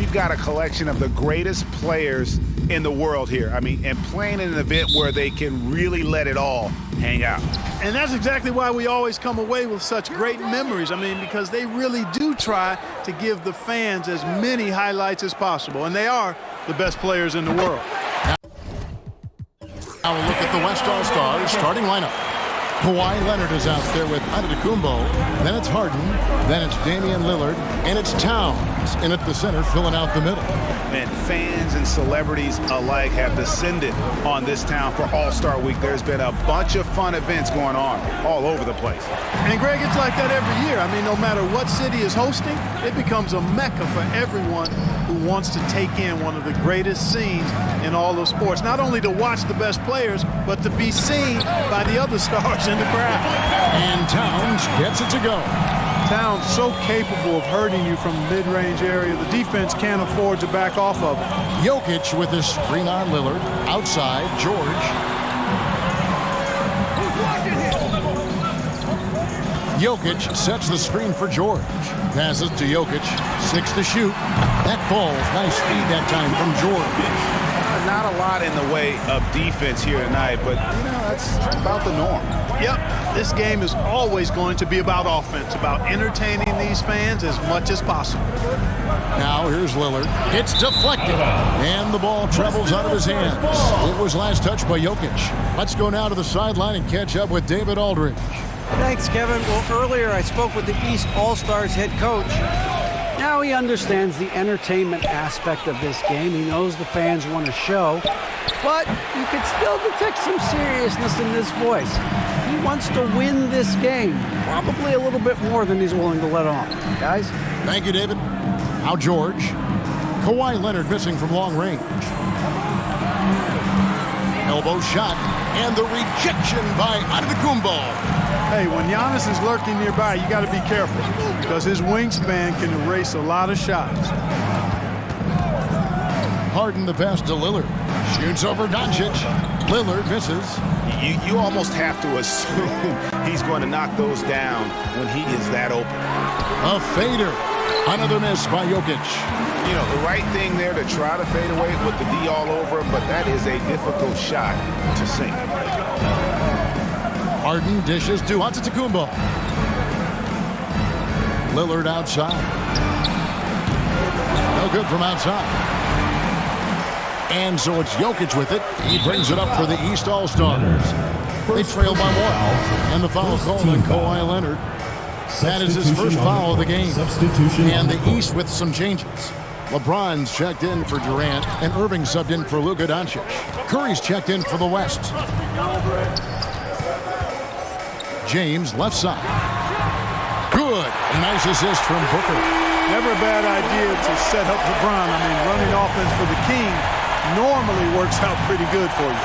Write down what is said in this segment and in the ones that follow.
we've got a collection of the greatest players in the world here. I mean, and playing in an event where they can really let it all hang out. And that's exactly why we always come away with such great memories. I mean, because they really do try to give the fans as many highlights as possible. And they are the best players in the world. Now we'll look at the West All-Stars starting lineup. Kawhi Leonard is out there with Antetokounmpo. Then it's Harden. Then it's Damian Lillard. And it's Towns in at the center, filling out the middle. And fans and celebrities alike have descended on this town for All-Star Week. There's been a bunch of fun events going on all over the place. And, Greg, it's like that every year. I mean, no matter what city is hosting, it becomes a mecca for everyone who wants to take in one of the greatest scenes in all of sports. Not only to watch the best players, but to be seen by the other stars in the crowd. And Towns gets it to go. Towns so capable of hurting you from the mid-range area. The defense can't afford to back off of it. Jokic with his screen on Lillard. Outside, George. Jokic sets the screen for George. Passes to Jokic. 6 to shoot. That ball, nice feed that time from George. Not a lot in the way of defense here tonight, but, you know, that's about the norm. Yep, this game is always going to be about offense, about entertaining these fans as much as possible. Now here's Lillard. It's deflected, and the ball travels out of his hands. It was last touched by Jokic. Let's go now to the sideline and catch up with David Aldridge. Thanks, Kevin. Well, earlier I spoke with the East All-Stars head coach. Now he understands the entertainment aspect of this game. He knows the fans want a show, but you could still detect some seriousness in this voice. He wants to win this game, probably a little bit more than he's willing to let on. Guys? Thank you, David. Now George. Kawhi Leonard missing from long range. Elbow shot, and the rejection by Antetokounmpo. Hey, when Giannis is lurking nearby, you got to be careful because his wingspan can erase a lot of shots. Harden the pass to Lillard. Shoots over Doncic. Lillard misses. You almost have to assume he's going to knock those down when he is that open. A fader. Another miss by Jokic. You know, the right thing there to try to fade away with the D all over him, but that is a difficult shot to sink. Harden dishes to Antetokounmpo. Lillard outside. No good from outside. And so it's Jokic with it. He brings it up for the East All-Stars. They trail by one. And the foul called on Kawhi Leonard. That is his first foul of the game. And the East with some changes. LeBron's checked in for Durant, and Irving subbed in for Luka Doncic. Curry's checked in for the West. James left side. Good. Nice assist from Booker. Never a bad idea to set up LeBron. I mean, running offense for the King normally works out pretty good for you.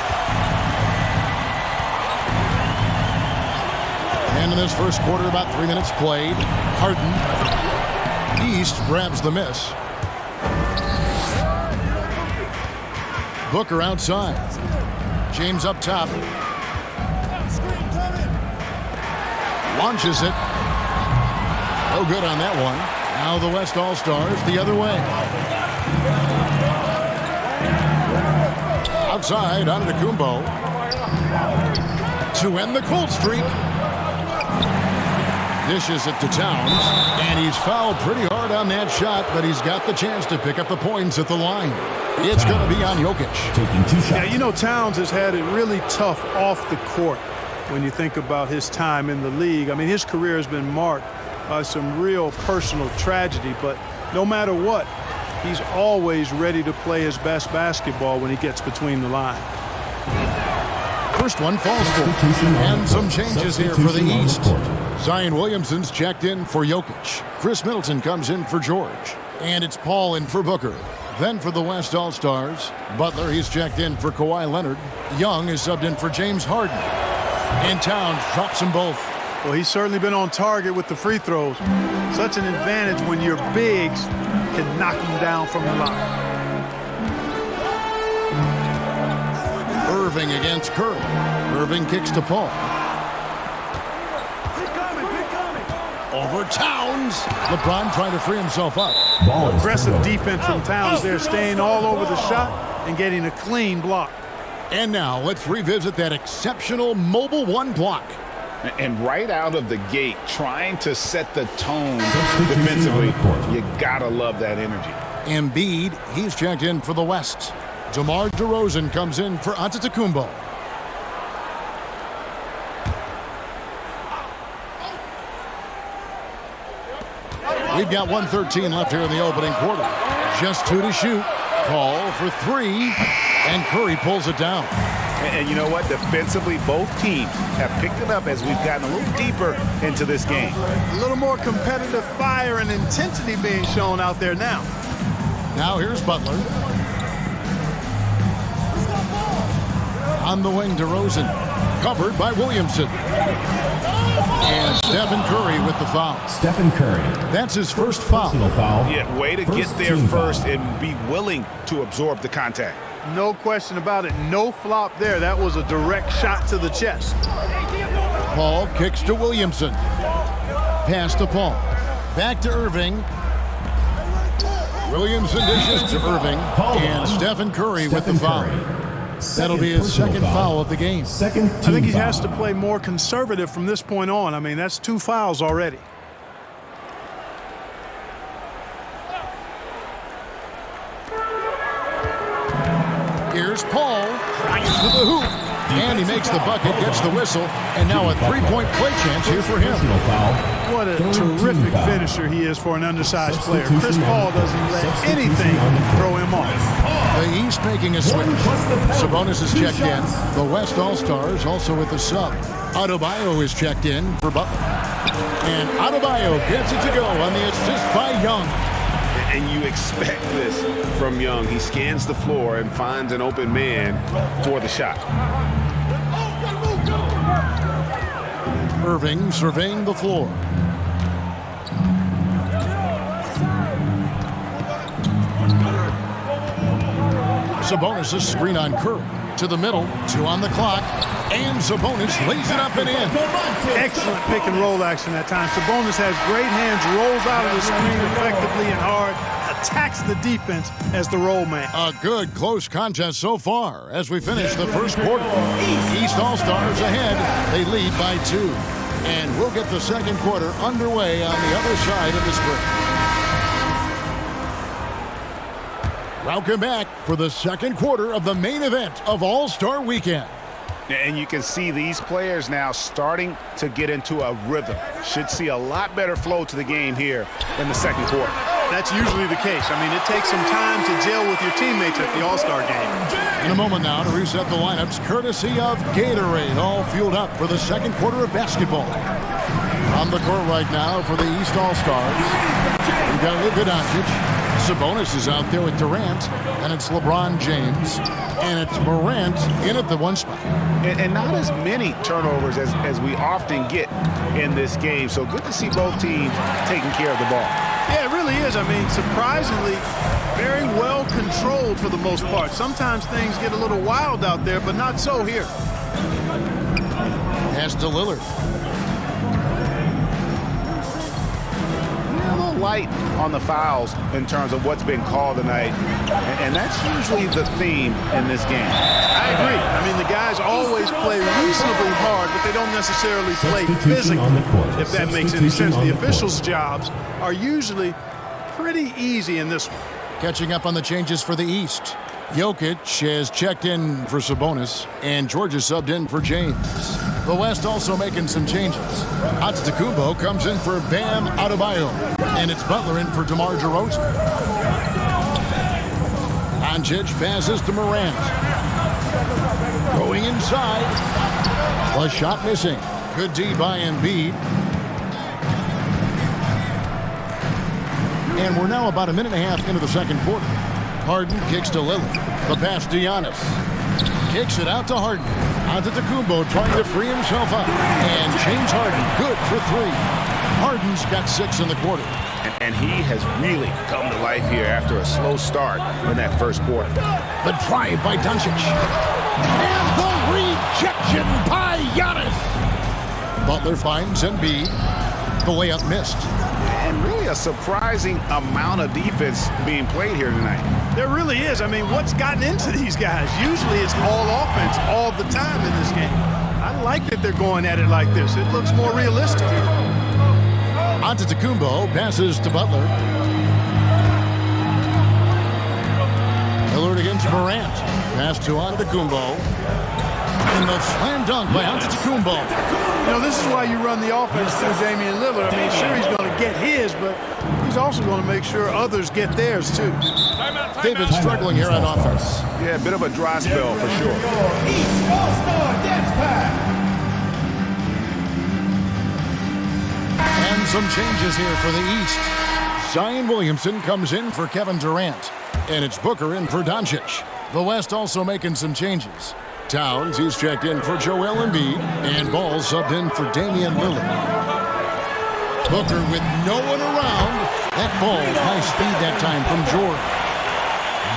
And in this first quarter, about 3 minutes played. Harden. East grabs the miss. Booker outside. James up top. Launches it. No good on that one. Now the West All-Stars the other way. Outside, Antetokounmpo. To end the cold streak. Dishes it to Towns. And he's fouled pretty hard on that shot, but he's got the chance to pick up the points at the line. It's going to be on Jokic. Taking 2 shots. Yeah, you know, Towns has had it really tough off the court when you think about his time in the league. I mean, his career has been marked by some real personal tragedy, but no matter what, he's always ready to play his best basketball when he gets between the lines. First one falls for. And some changes here for the East. Zion Williamson's checked in for Jokic. Chris Middleton comes in for George. And it's Paul in for Booker. Then for the West All-Stars, Butler, he's checked in for Kawhi Leonard. Young is subbed in for James Harden. And Towns drops them both. Well, he's certainly been on target with the free throws. Such an advantage when your bigs can knock them down from the line. Irving against Curry. Irving kicks to Paul. Over Towns. LeBron trying to free himself up. Aggressive defense from Towns there, staying all over the shot and getting a clean block. And now let's revisit that exceptional mobile one block. And right out of the gate, trying to set the tone defensively. You gotta love that energy. Embiid, he's checked in for the West. DeMar DeRozan comes in for Antetokounmpo. We've got 1:13 left here in the opening quarter. Just 2 to shoot. Paul for 3, and Curry pulls it down. And you know what? Defensively, both teams have picked it up as we've gotten a little deeper into this game. A little more competitive fire and intensity being shown out there now. Now here's Butler. On the wing, DeRozan. Covered by Williamson. And Stephen Curry with the foul. Stephen Curry. That's his first foul. Foul. Yeah, way to get there first and be willing to absorb the contact. No question about it. No flop there. That was a direct shot to the chest. Paul kicks to Williamson. Pass to Paul. Back to Irving. Williamson dishes to Irving. And Stephen Curry with the foul. That'll be his second foul of the game. I think he has to play more conservative from this point on. I mean, that's 2 fouls already. Here's Paul. Drives to the hoop. And he makes the bucket, gets the whistle, and now a 3-point play chance here for him. What a terrific finisher he is for an undersized player. Chris Paul doesn't let anything throw him off. The East making a switch. Sabonis is checked in. The West All-Stars also with the sub. Adebayo is checked in for Butler. And Adebayo gets it to go on the assist by Young. And you expect this from Young. He scans the floor and finds an open man for the shot. Irving surveying the floor. Sabonis' screen on Curry. To the middle, 2 on the clock, and Sabonis lays it up and in. Excellent pick and roll action that time. Sabonis has great hands, rolls out of the screen effectively and hard, attacks the defense as the roll man. A good close contest so far as we finish the first quarter. East All-Stars ahead. They lead by 2. And we'll get the second quarter underway on the other side of this break. Welcome back for the second quarter of the main event of All-Star Weekend. And you can see these players now starting to get into a rhythm. Should see a lot better flow to the game here in the second quarter. That's usually the case. I mean, it takes some time to gel with your teammates at the All-Star game. In a moment now to reset the lineups, courtesy of Gatorade, all fueled up for the second quarter of basketball. On the court right now for the East All-Stars, we've got Luka Doncic. Sabonis is out there with Durant, and it's LeBron James, and it's Morant in at the 1 spot. And not as many turnovers as we often get in this game. So good to see both teams taking care of the ball. Yeah, it really is. I mean, surprisingly, very well controlled for the most part. Sometimes things get a little wild out there, but not so here. Pass to Lillard. A little light on the fouls in terms of what's been called tonight. And that's usually the theme in this game. I agree. I mean, the guys always play reasonably hard, but they don't necessarily play physically, if that makes any sense. The officials' jobs are usually pretty easy in this one. Catching up on the changes for the East. Jokic has checked in for Sabonis, and George is subbed in for James. The West also making some changes. Antetokounmpo comes in for Bam Adebayo, and it's Butler in for DeMar DeRozan. Doncic passes to Morant. Going inside. A shot missing. Good D by Embiid. And we're now about a minute and a half into the second quarter. Harden kicks to Lillard. The pass to Giannis. Kicks it out to Harden. Antetokounmpo trying to free himself up. And James Harden good for 3. Harden's got 6 in the quarter. And he has really come to life here after a slow start in that first quarter. The drive by Doncic. And the rejection by Giannis. Butler finds Embiid. The layup missed. And really a surprising amount of defense being played here tonight. There really is. I mean, what's gotten into these guys? Usually it's all offense all the time in this game. I like that they're going at it like this. It looks more realistic. Antetokounmpo passes to Butler. Lillard against Morant. Pass to Antetokounmpo. And the slam dunk by Antetokounmpo. You know, this is why you run the offense through Damian Lillard. I mean, sure, he's going to get his, but he's also going to make sure others get theirs, too. David's struggling here on offense. Yeah, a bit of a dry spell for sure. East All-Star Dance Pack. And some changes here for the East. Zion Williamson comes in for Kevin Durant. And it's Booker in for Doncic. The West also making some changes. Towns, he's checked in for Joel Embiid. And Ball subbed in for Damian Lillard. Booker with no one around. That ball, high speed that time from Jordan.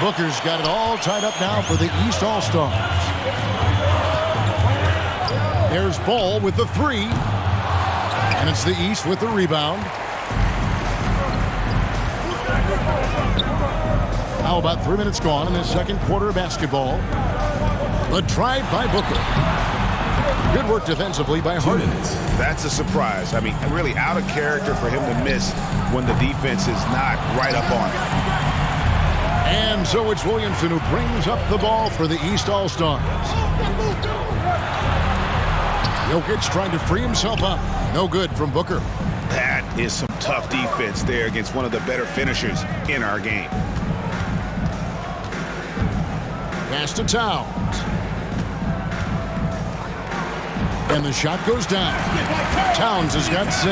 Booker's got it all tied up now for the East All-Stars. There's Ball with the three. And it's the East with the rebound. Now about 3 minutes gone in the second quarter of basketball. The drive by Booker. Good work defensively by Hornets. That's a surprise. I mean, really out of character for him to miss when the defense is not right up on it. And so it's Williamson who brings up the ball for the East All-Stars. Jokic trying to free himself up. No good from Booker. That is some tough defense there against one of the better finishers in our game. Pass to Towns. And the shot goes down. Towns has got 6.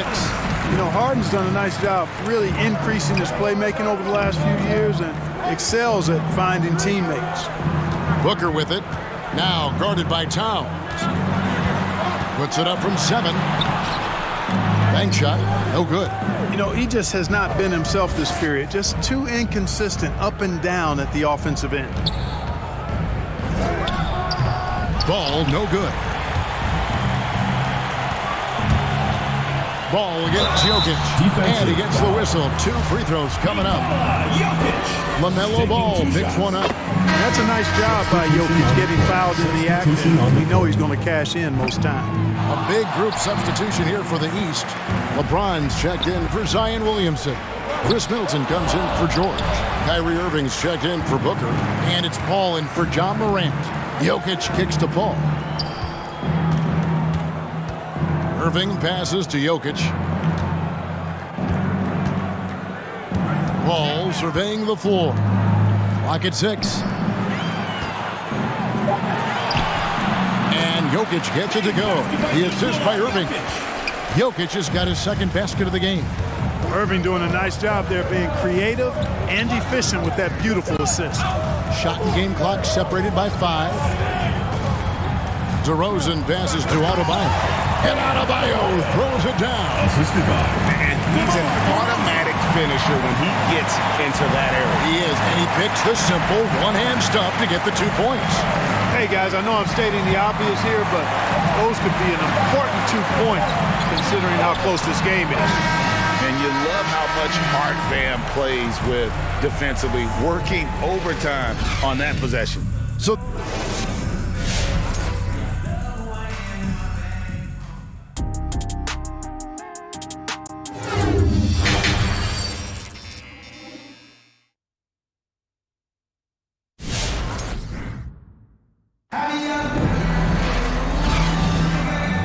You know, Harden's done a nice job really increasing his playmaking over the last few years and excels at finding teammates. Booker with it. Now guarded by Towns. Puts it up from 7. Bank shot. No good. You know, he just has not been himself this period. Just too inconsistent up and down at the offensive end. Ball, no good. Ball against Jokic. And he gets the whistle. 2 free throws coming up. LaMelo Ball picks one up. That's a nice job by Jokic getting fouled in the act. We know he's going to cash in most times. A big group substitution here for the East. LeBron's checked in for Zion Williamson. Chris Middleton comes in for George. Kyrie Irving's checked in for Booker. And it's Paul in for John Morant. Jokic kicks to Paul. Irving passes to Jokic. Paul surveying the floor. Clock at 6. And Jokic gets it to go. The assist by Irving. Jokic has got his second basket of the game. Irving doing a nice job there being creative and efficient with that beautiful assist. Shot and game clock separated by 5. DeRozan passes to Adebayo. And Adebayo throws it down. And he's an automatic finisher when he gets into that area. He is, and he picks the simple one-hand stuff to get the 2 points. Hey, guys, I know I'm stating the obvious here, but those could be an important 2 points considering how close this game is. And you love how much heart Bam plays with defensively, working overtime on that possession. So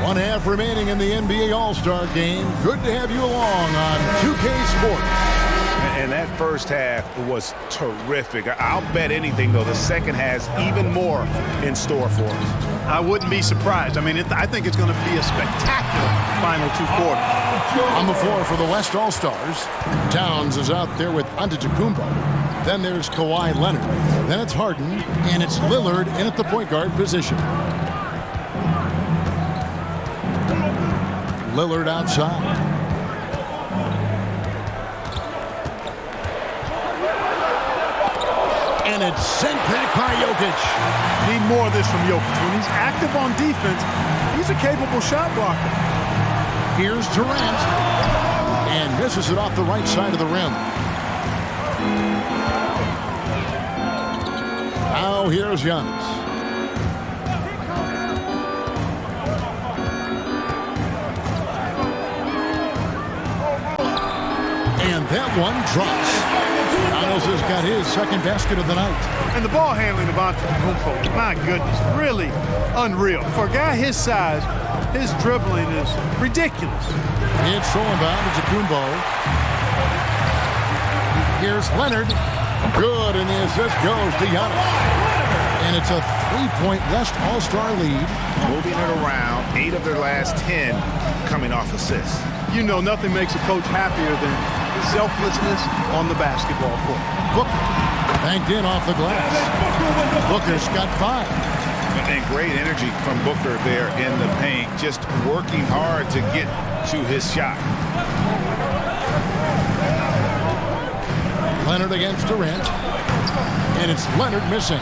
one half remaining in the NBA All-Star game. Good to have you along on 2K Sports. And that first half was terrific. I'll bet anything, though, the second has even more in store for us. I wouldn't be surprised. I mean, I think it's going to be a spectacular final 2 quarters. On the floor for the West All-Stars, Towns is out there with Antetokounmpo. Then there's Kawhi Leonard. Then it's Harden, and it's Lillard in at the point guard position. Lillard outside. And it's sent back by Jokic. Need more of this from Jokic. When he's active on defense, he's a capable shot blocker. Here's Durant. And misses it off the right side of the rim. Now here's Giannis. And that one drops. Giannis has got his second basket of the night. And the ball handling of Antetokounmpo, my goodness, really unreal. For a guy his size, his dribbling is ridiculous. It's thrown down to Antetokounmpo. Here's Leonard. Good, and the assist goes to Giannis. And it's a 3-point West All-Star lead. Moving it around, 8 of their last 10 coming off assists. You know nothing makes a coach happier than selflessness on the basketball court. Booker banked in off the glass. Booker's got 5. And great energy from Booker there in the paint, just working hard to get to his shot. Leonard against Durant. And it's Leonard missing.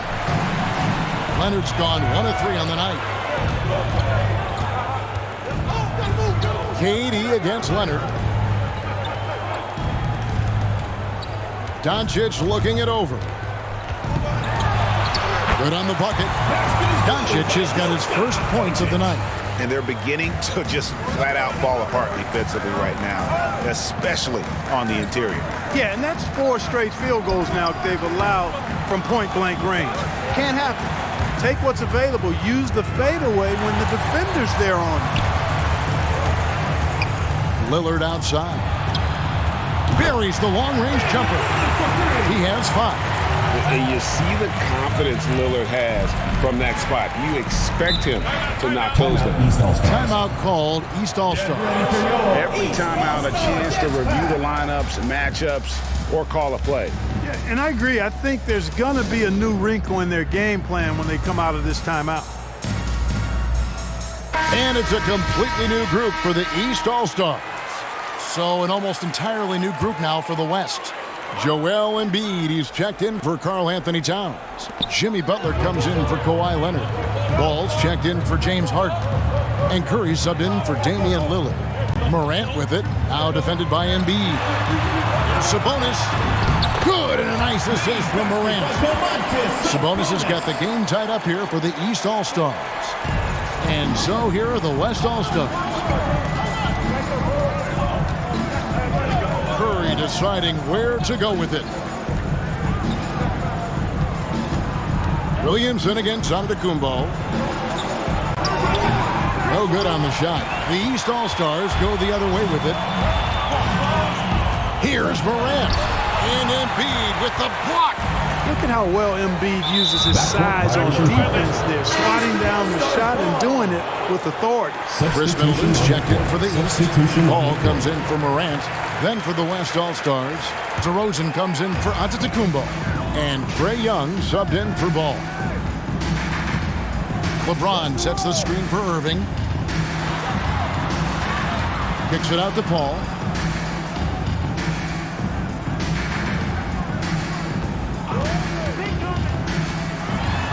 Leonard's gone 1 of 3 on the night. KD against Leonard. Doncic looking it over. Good on the bucket. Doncic has got his first points of the night. And they're beginning to just flat out fall apart defensively right now, especially on the interior. Yeah, and that's 4 straight field goals now they've allowed from point-blank range. Can't happen. Take what's available. Use the fadeaway when the defender's there on it. Lillard outside. Buries the long-range jumper. He has 5. And you see the confidence Lillard has from that spot. You expect him to knock those down. Timeout called East All-Star. Every timeout, a chance to review the lineups, matchups, or call a play. Yeah, and I agree. I think there's going to be a new wrinkle in their game plan when they come out of this timeout. And it's a completely new group for the East All-Stars. So an almost entirely new group now for the West. Joel Embiid, he's checked in for Karl Anthony Towns. Jimmy Butler comes in for Kawhi Leonard. Ball's checked in for James Harden. And Curry subbed in for Damian Lillard. Morant with it, now defended by Embiid. Sabonis, good, and a nice assist from Morant. Sabonis has got the game tied up here for the East All-Stars. And so here are the West All-Stars. Curry deciding where to go with it. Williamson against Antetokounmpo. No good on the shot. The East All-Stars go the other way with it. Here's Morant. And Embiid with the block. Look at how well Embiid uses his size on defense there, swatting down the shot and doing it with authority. Chris Middleton's checked in for the East. Ball comes in for Morant. Then for the West All-Stars, DeRozan comes in for Antetokounmpo. And Trae Young subbed in for Ball. LeBron sets the screen for Irving. Kicks it out to Paul.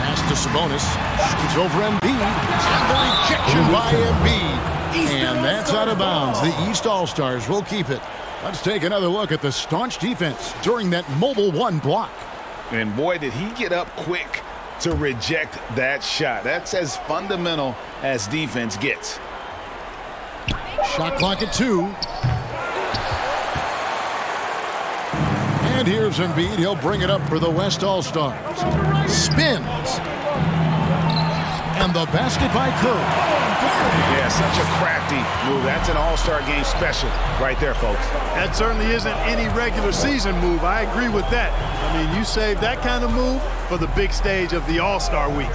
Pass to Sabonis. Shoots over Embiid. And the rejection by Embiid. And that's out of bounds. The East All-Stars will keep it. Let's take another look at the staunch defense during that mobile 1 block. And boy, did he get up quick to reject that shot. That's as fundamental as defense gets. Shot clock at 2. And here's Embiid. He'll bring it up for the West All-Stars. Spins. And the basket by Curry. Yeah, such a crafty move. That's an all-star game special right there, folks. That certainly isn't any regular season move. I agree with that. I mean, you save that kind of move for the big stage of the All-Star week.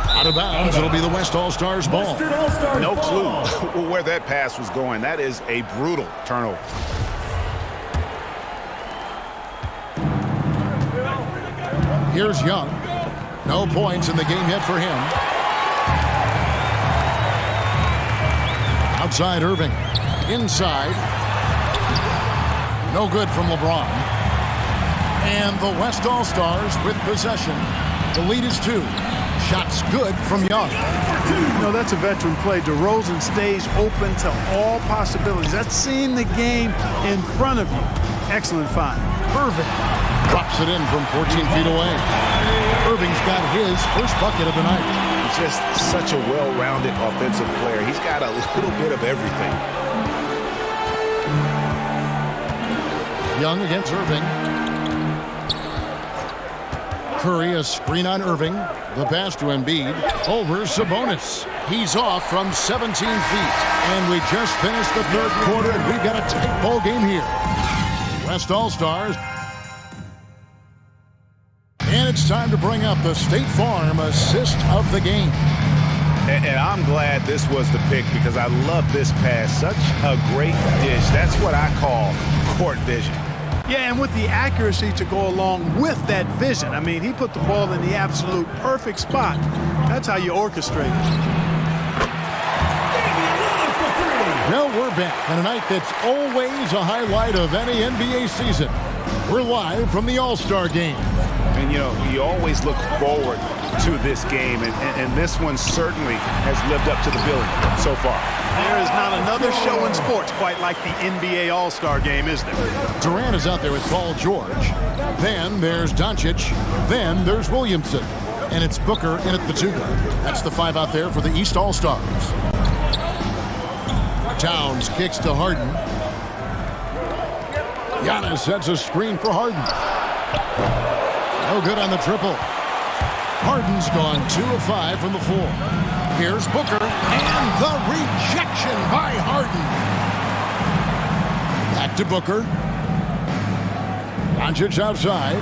Out of bounds, it'll be the West All-Stars ball. No clue where that pass was going. That is a brutal turnover. Here's Young. No points in the game yet for him. Outside Irving. Inside. No good from LeBron. And the West All-Stars with possession. The lead is 2. Shots good from Young. You know, that's a veteran play. DeRozan stays open to all possibilities. That's seeing the game in front of you. Excellent find. Irving drops it in from 14 feet away. Irving's got his first bucket of the night. He's just such a well-rounded offensive player. He's got a little bit of everything. Young against Irving. Curry, a screen on Irving. The pass to Embiid. Over Sabonis. He's off from 17 feet. And we just finished the third quarter, and we've got a tight ball game here. West All-Stars. And it's time to bring up the State Farm assist of the game. And I'm glad this was the pick because I love this pass. Such a great dish. That's what I call court vision. Yeah, and with the accuracy to go along with that vision. I mean, he put the ball in the absolute perfect spot. That's how you orchestrate it. Well, we're back on a night that's always a highlight of any NBA season. We're live from the All-Star game. And, you know, you always look forward to this game, and this one certainly has lived up to the billing so far. There is not another show in sports quite like the NBA All-Star game, is there? Durant is out there with Paul George. Then there's Doncic. Then there's Williamson. And it's Booker in at the 2 guard. That's the 5 out there for the East All-Stars. Towns kicks to Harden. Giannis sets a screen for Harden. No good on the triple. Harden's gone 2 of 5 from the floor. Here's Booker, and the rejection by Harden. Back to Booker. Doncic outside.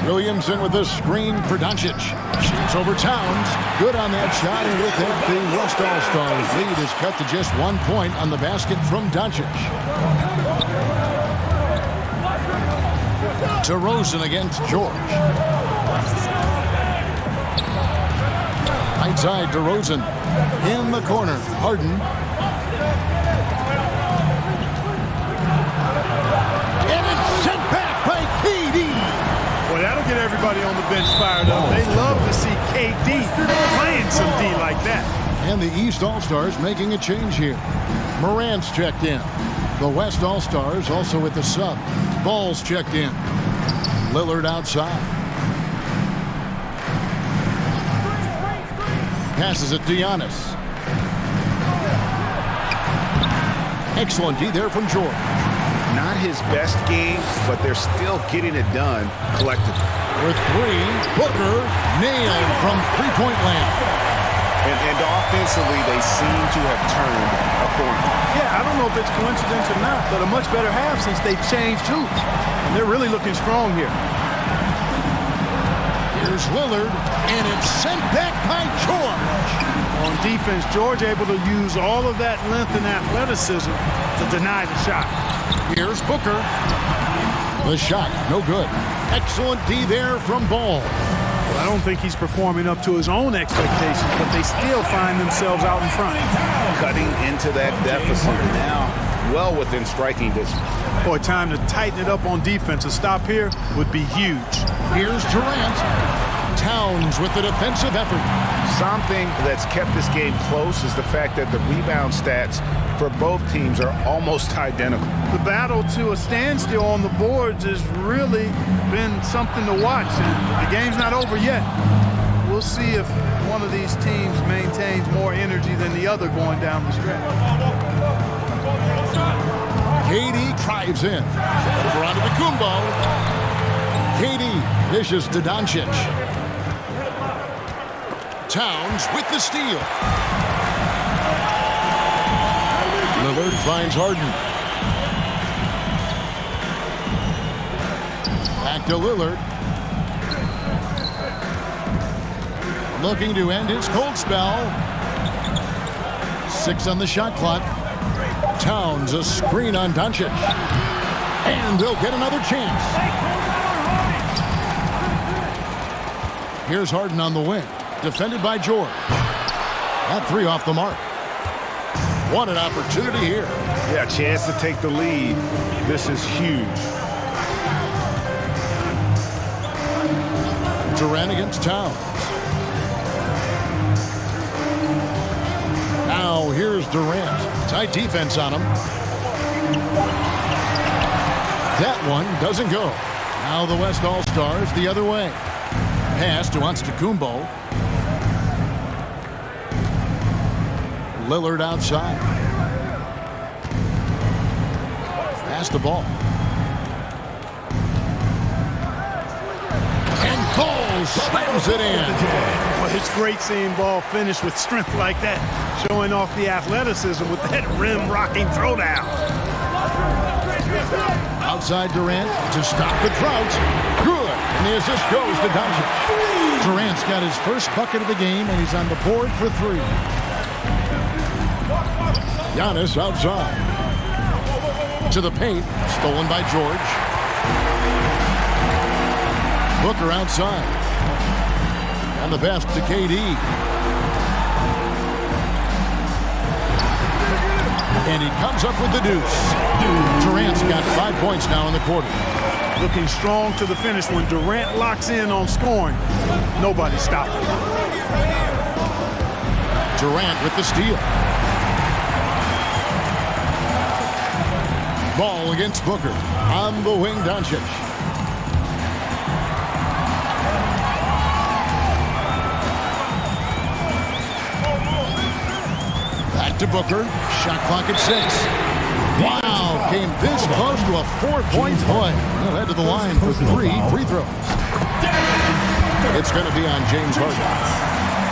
Williamson with the screen for Doncic. Shoots over Towns. Good on that shot, and with that, the West All-Stars lead is cut to just 1 point on the basket from Doncic. DeRozan against George. Right side, DeRozan in the corner. Harden. And it's sent back by KD. Boy, that'll get everybody on the bench fired up. They love to see KD playing some D like that. And the East All-Stars making a change here. Morant's checked in. The West All-Stars also with the sub. Ball's checked in. Lillard outside. Passes it to Giannis. Excellent D there from George. Not his best game, but they're still getting it done collectively. With 3, Booker nailed from three-point land. And offensively, they seem to have turned a corner. Yeah, I don't know if it's coincidence or not, but a much better half since they've changed hoops. And they're really looking strong here. Here's Lillard, and it's sent back by George. On defense, George able to use all of that length and athleticism to deny the shot. Here's Booker. The shot, no good. Excellent D there from Ball. Well, I don't think he's performing up to his own expectations, but they still find themselves out in front. Cutting into that deficit now, well within striking distance. Boy, time to tighten it up on defense. A stop here would be huge. Here's Durant. Towns with the defensive effort. Something that's kept this game close is the fact that the rebound stats for both teams are almost identical. The battle to a standstill on the boards has really been something to watch, and the game's not over yet. We'll see if one of these teams maintains more energy than the other going down the stretch. KD drives in. Over onto the Kumbo. KD dishes to Doncic. Towns with the steal. Lillard finds Harden. Back to Lillard. Looking to end his cold spell. 6 on the shot clock. Towns a screen on Doncic. And they'll get another chance. Here's Harden on the wing. Defended by George. That 3 off the mark. What an opportunity here. Yeah, chance to take the lead. This is huge. Durant against Towns. here's Durant. Tight defense on him. That one doesn't go. Now the West All-Stars the other way. Pass to Antetokounmpo. Lillard outside. Pass the ball. And Cole slams it in. Well, it's great seeing ball finish with strength like that, showing off the athleticism with that rim-rocking throwdown. Outside Durant to stop the drought. Good. And the assist goes to Doncic. Durant's got his first bucket of the game, and he's on the board for 3. Giannis outside. To the paint. Stolen by George. Booker outside. And the pass to KD. And he comes up with the deuce. Durant's got 5 points now in the quarter. Looking strong to the finish. When Durant locks in on scoring, nobody stops him. Durant with the steal. Ball against Booker. On the wing, Doncic. Back to Booker. Shot clock at 6. Wow, came this close to a 4-point play. He'll head to the line for 3 free throws. It's going to be on James Harden.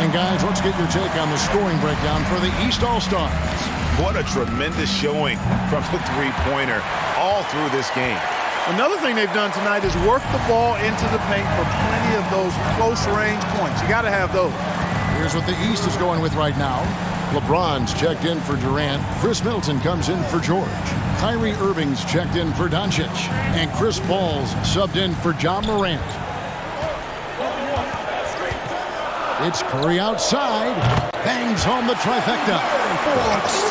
And guys, let's get your take on the scoring breakdown for the East All-Stars. What a tremendous showing from the three-pointer all through this game. Another thing they've done tonight is work the ball into the paint for plenty of those close-range points. You got to have those. Here's what the East is going with right now. LeBron's checked in for Durant. Chris Middleton comes in for George. Kyrie Irving's checked in for Doncic. And Chris Paul's subbed in for John Morant. It's Curry outside. Bangs home the trifecta.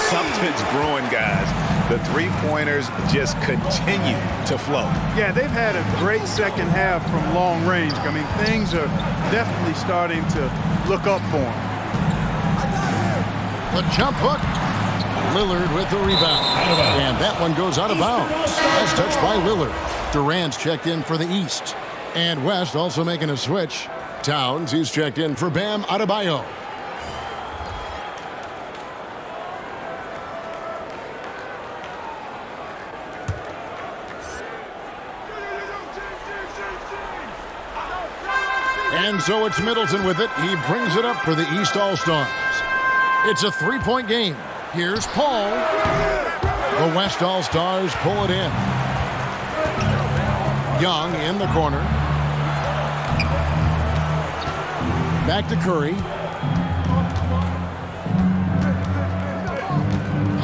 Something's brewing, guys. The three-pointers just continue to flow. Yeah, they've had a great second half from long range. I mean, things are definitely starting to look up for them. The jump hook. Lillard with the rebound. And that one goes out of bounds. That's touched by Lillard. Durant's checked in for the East. And West also making a switch. Towns, he's checked in for Bam Adebayo. And so it's Middleton with it. He brings it up for the East All-Stars. It's a 3-point game. Here's Paul. The West All-Stars pull it in. Young in the corner. Back to Curry.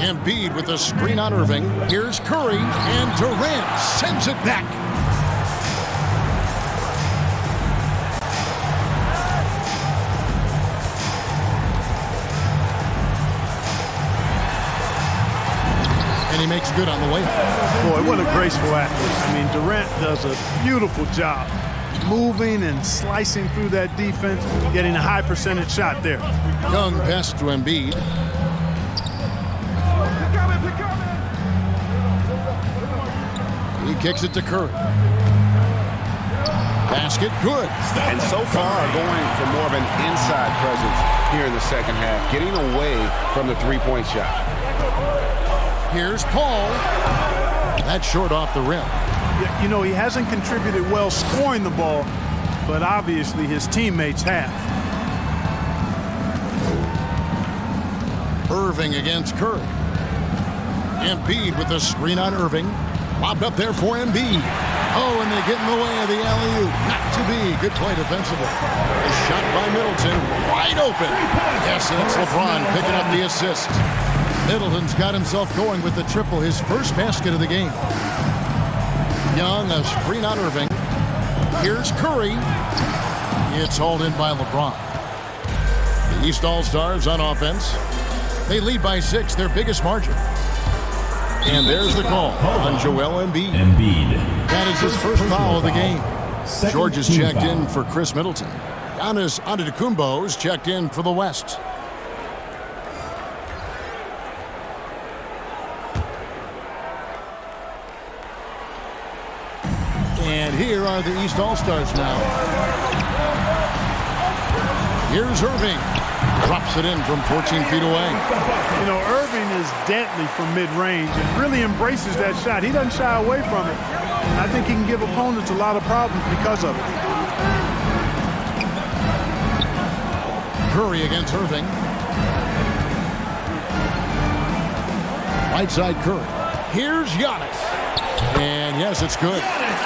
Embiid with a screen on Irving. Here's Curry, and Durant sends it back. And he makes good on the way. Boy, what a graceful athlete. I mean, Durant does a beautiful job moving and slicing through that defense, getting a high percentage shot there. Young pass to Embiid. He kicks it to Curry. Basket, good. And so far, going for more of an inside presence here in the second half, getting away from the three-point shot. Here's Paul. That's short off the rim. You know, he hasn't contributed well scoring the ball, but obviously his teammates have. Irving against Curry. Embiid with the screen on Irving. Lobbed up there for Embiid. Oh, and they get in the way of the alley-oop. Not to be. Good play defensively. A shot by Middleton. Wide open. Yes, and it's LeBron picking up the assist. Middleton's got himself going with the triple, his first basket of the game. Young, a screen on Irving. Here's Curry. It's hauled in by LeBron. The East All-Stars on offense. They lead by 6, their biggest margin. And there's the call on Joel Embiid. That is his first foul of the game. George is checked in for Chris Middleton. Giannis Antetokounmpo is checked in for the West. And here are the East All-Stars now. Here's Irving. Drops it in from 14 feet away. You know, Irving is deadly from mid-range and really embraces that shot. He doesn't shy away from it. And I think he can give opponents a lot of problems because of it. Curry against Irving. Right side Curry. Here's Giannis. And yes, it's good.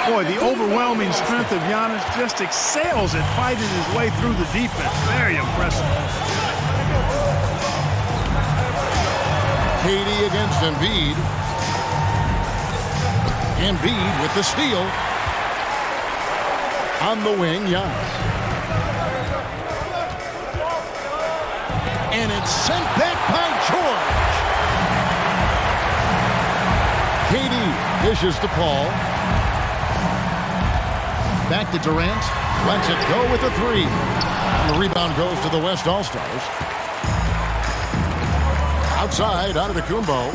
Boy, the overwhelming strength of Giannis just excels at fighting his way through the defense. Very impressive. KD against Embiid. Embiid with the steal. On the wing, Giannis. And it's sent back by George. KD dishes to Paul. Back to Durant. Lets it go with a three. And the rebound goes to the West All-Stars. Outside, Antetokounmpo.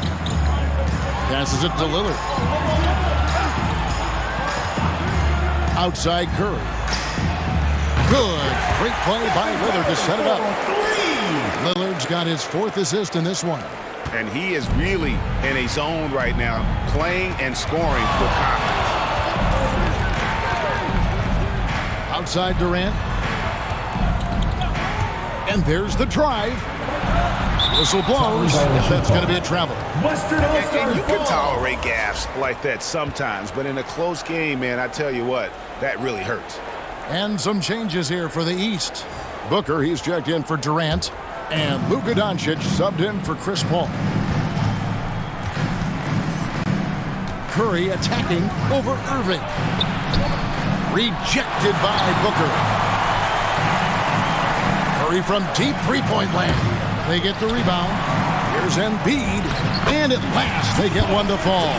Passes it to Lillard. Outside Curry. Good. Great play by Lillard to set it up. Lillard's got his 4th assist in this one. And he is really in a zone right now, playing and scoring with confidence. Outside Durant. And there's the drive. Whistle blows. That's going to be a travel. And you can tolerate gaffes like that sometimes, but in a close game, man, I tell you what, that really hurts. And some changes here for the East. Booker, he's checked in for Durant. And Luka Doncic subbed in for Chris Paul. Curry attacking over Irving. Rejected by Booker. Curry from deep three-point land. They get the rebound. Here's Embiid. And at last, they get one to fall.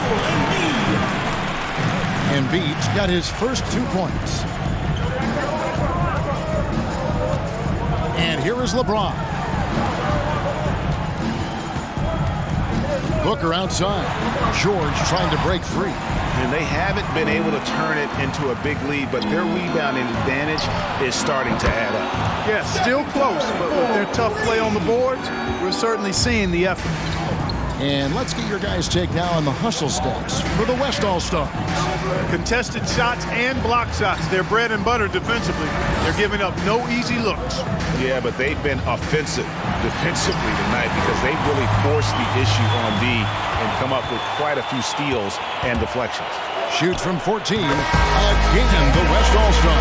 Embiid's got his first 2 points. And here is LeBron. Booker outside. George trying to break free. And they haven't been able to turn it into a big lead, but their rebounding advantage is starting to add up. Yeah, still close, but with their tough play on the boards, we're certainly seeing the effort. And let's get your guys' take now on the hustle stats for the West All-Stars. Contested shots and block shots. They're bread and butter defensively. They're giving up no easy looks. Yeah, but they've been offensive defensively tonight because they've really forced the issue on D and come up with quite a few steals and deflections. Shoots from 14. Again, the West All-Star.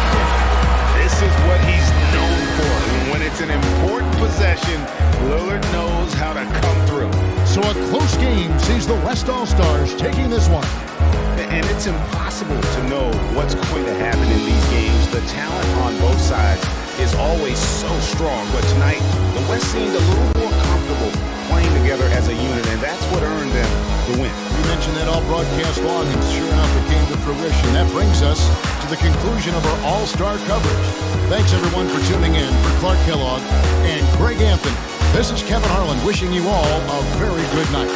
This is what he's known for. When it's an important possession, Lillard knows how to come through. So a close game sees the West All-Stars taking this one. And it's impossible to know what's going to happen in these games. The talent on both sides is always so strong. But tonight, the West seemed a little more comfortable playing together as a unit, and that's what earned them the win. You mentioned that all broadcast long, and sure enough, it came to fruition. That brings us to the conclusion of our All-Star coverage. Thanks, everyone, for tuning in. For Clark Kellogg and Greg Anthony, this is Kevin Harlan wishing you all a very good night.